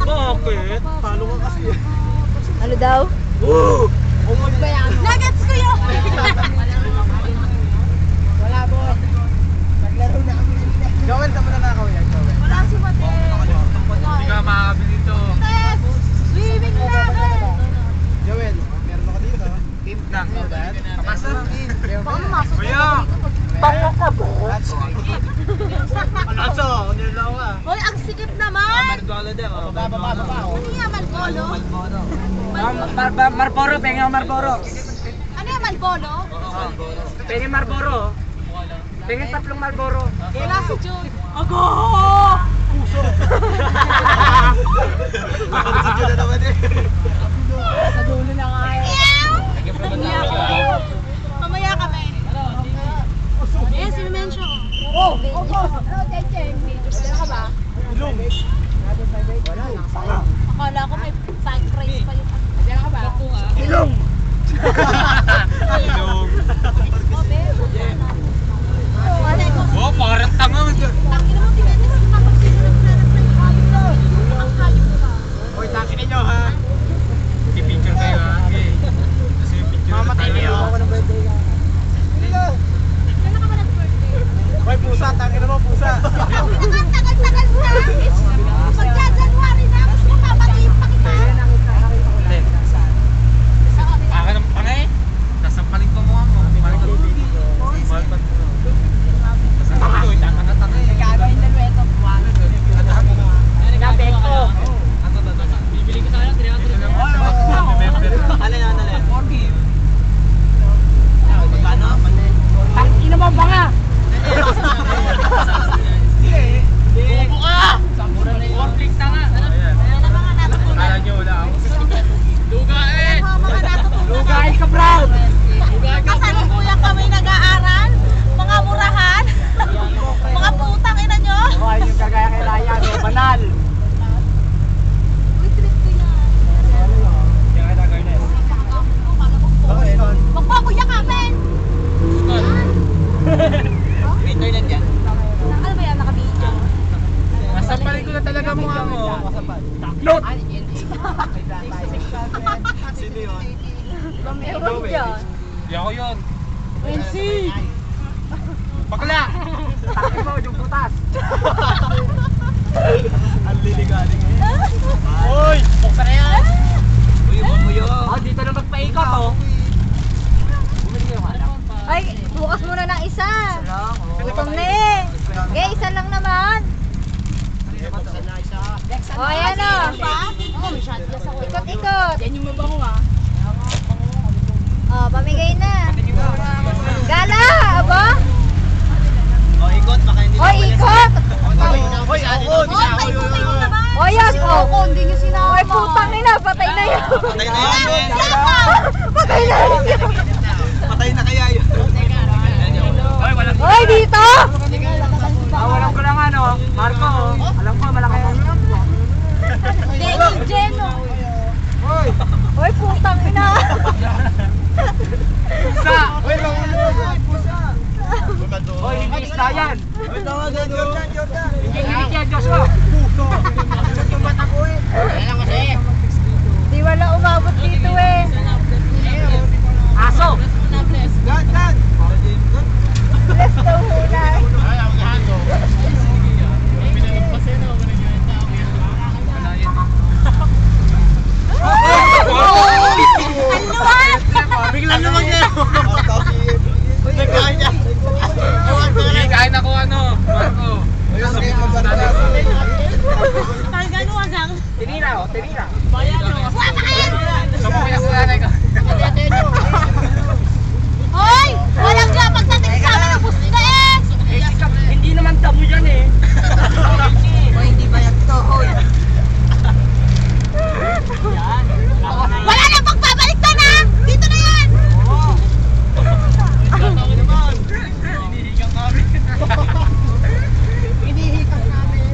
Bakit? Talo ka kasi. Ano daw? Woo! Nuggets ko yun! Wala po. Naglaro na kami kanina. Joel, saan mo na nakaw yan, Joel? Wala si Mate. Hindi ka makakabili dito. Tess! Swimming na akin! Joel, meron ako dito. Team lang. Kapasa. Baka mamasok Kuya! Baka ka ba? Aso, hindi lang ka. Hoy, ang sikip naman! Margolo din. Baba. Ano yung Malbolo? Marlboro, pengen Marlboro. Ano yung Malbolo? Pengen Marlboro. Pengen tatlong Marlboro. Kailan si Jun? Ako! Puso. Nakapasok na naman eh. Sa dulo na nga eh. Mamaya kami. Mamaya kami. Eh, si Mention. Oh! Ano, Chechen? Wala ka ba? Ilong. Wala. Akala ko may tag race pa yung... Wala ka ba? Ilong. Ilong. Oh, parang tanga mo dyan. Tangin mo, tingnan niyo si Papa Sigurd na nagpahayop na. Ang hayop ka. Hoy, takin ninyo ha. I-picture kayo ha. Okay. Kasi yung picture. Mamatay kayo. Kailan ka ba nag-birthday? Hoy, pusa. Takin mo, pusa. Tagal-tagal mo na. Pagka-January na, gusto ko papatayin pa kita. Akin ang pangay. Nasampaling ko mukha mo. Malpan mo. Malpan mo. Tanga eh. Gagawin na luweto. Nabeko. Bibili ko sana. Alin. Magkano? Tangin naman ba nga? Bubo ka! Conflict na nga. Ayan ang mga natutulog. Kala nyo wala ako. Lugain! Ayan ang mga natutulog. Lugay ka, Brown. Kasalukuyan kami nag-aaral. Mga murahan. Mga putang ina nyo. Hoy, yung kagaya kay Ryan, banal. Uy, trip ko yan. Magpakuya kami. Internet yan. Ano ba yan? Naka-video? Nasampaling ko na talaga mukha mo. Lot. Sino yun? Ewan ko dyan. Di ako yun. Wensi. Bakla! Tangin mo, yung butas. Ang liligaling eh. Uy! Buksan na yan! Uy, umuyo! Oh, dito na magpaikot, oh. Bumili kayo, anak. Ay, bukas muna ng isa. Gutom na eh. Okay, isa lang naman. O, ayan o. Ikot-ikot. Yan yung mabango, ah. O, pamigay na. Gala, aba? O, ikot, baka hindi O, ikot. Hoy, ako. O, paikot-ikot naman. O, yan. O, hindi nyo sinama. Ay, putang ina. Patay na yun. Patay na yan! Patay na yun. Patay na kaya yun! Hoy, walang Hoy, dito. Awalan ko lang ano, Marco, oh. Alam ko, malaki ang Hindi, Jen. Hoy. Hoy, putang ina. Pusa! Hoy, hoy, pusa. Hoy, hindi isda yan. Hoy, tawag yan, Jordan. Hindi hilig yan, Joshua. Puso. Yung mata ko eh. Di wala umabot dito eh. Aso! Dan. Bless daw muna. Ang luwag! Biglang naman yan! Nagkain niya! Hindi, kain ako ano, Marco. Pagano wagang? Tinira, oh, tinira. Buwa pa kayo! Sumukuya ko nanay ko. Hoy! Walang dyan pagdating sa amin ng gusto na eh! Hindi naman damo yan eh. Hoy, hindi ba yan to? Hoy. Wala na pagbabalik na na! Dito na yan! Hinihigang kami. Hinihikap namin.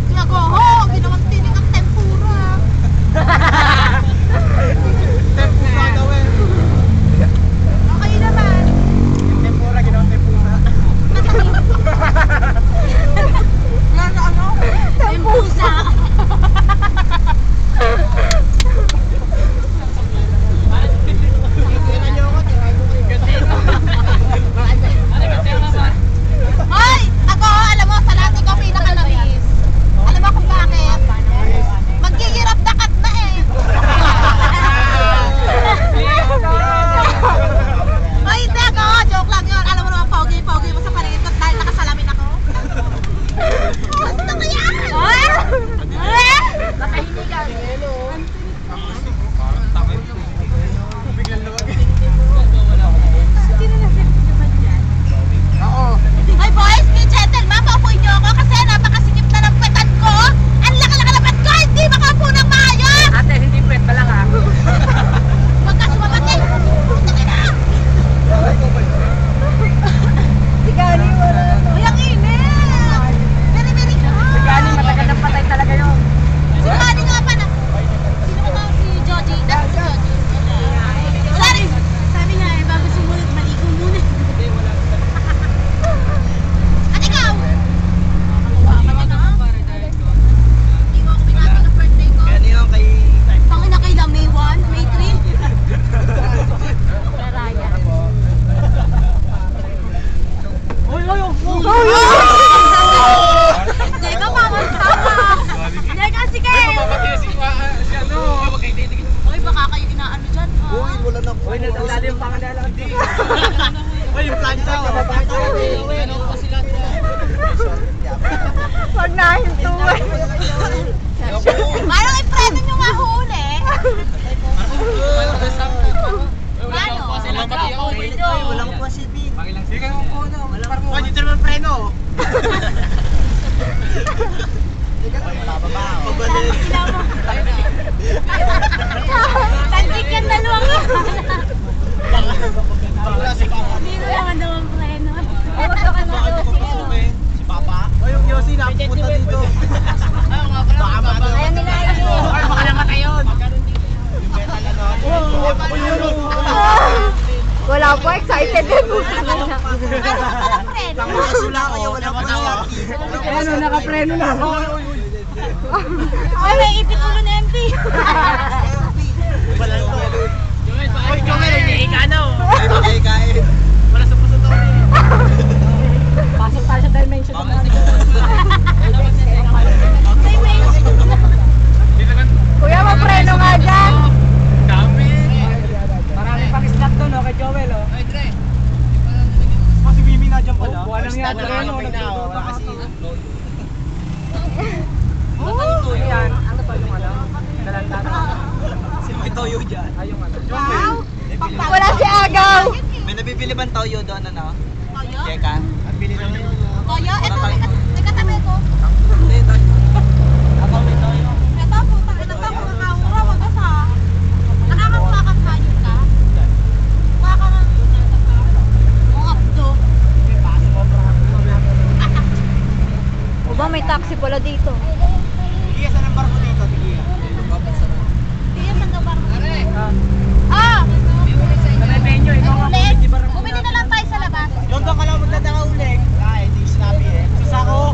Tinago ho! Ginawang tinig ang tempo Parang tangin. Biglang lumag. Sino na naman dyan? Oo. Ay boys, ni gentlemen, paupuin niyo ako kasi napakasikip na ng petan ko. Ang laki-laki ng pet ko, hindi makaupo ng maayos. Ate, hindi pwet pa lang ha. Pagka sumabatid, putangin na! Si Gani, wala na. Uy, ang init! Very hot! Si Gani, matagal ng patay talaga yun. Si Gani nga pa na. Sino ba tawag si Joji? Dapat si Joji. Sabi nga eh, bago sumunod, maligo muna. At ikaw? Hindi mo ako binati ng birthday ko. Gani yung kay... Tangina kailan? May 1? May 3? Karaya. Teka, mamantama! Teka, sige! Mapapatid si ano. Uy, baka kayo inaano dyan, ha? Uy, wala na po. Uy, natandali yung pangalan. Uy, yung plancha. Huwag na hintuin. Parang i-preno nyo nga huli. Ano? Walang po si Bin. Sige mo po na. Uy, dito naman preno. Pabalik. Tantik yan dalawang Dito lang ang dalawang preno. Si Papa. Uy, yung Yossi napupunta dito. Baka mato. Ayan nila ini. Ay, baka namatay yun. Wala po, excited din po sa kanya. Walang preno. Wala kayo, wala po siya. Ano, nakapreno na ako. Ay, may ipit ulo na MP. Wala po. Uy, Joel, hindi ka na. Okay, kain. Wala sa puso to. Pasok tayo sa dimension. May mention. Kuya, mapreno nga dyan. Dami. Marami pang slot doon, kay Joel, oh. Si Mimi na dyan pala. Walang yan, Wala Joel, na, oh. wala kasi. Ayan, ano ba yung ano? Dalandan. Sino may toyo dyan? Ay, yung ano. Wow. Wala si Agaw. May nabibili bang toyo doon, ano? Toyo? Teka. Ang bili naman yun. Toyo? Ito, may katabi ko. Hindi, toyo. Ako may toyo. Ito, putang ito to, makakahura, magasa. Nakakakuha ka yun ka? Kuha ka ng mga abdo. O ba, may taxi pala dito. Sige, saan ang barko dito? Sige. Sige, saan ka ba? Ah! Sa menu, ikaw nga Ulit? di ba rin- Bumili na lang tayo sa labas. Doon ka lang magdadaka ulit. Ay, hindi sinabi eh. Susako.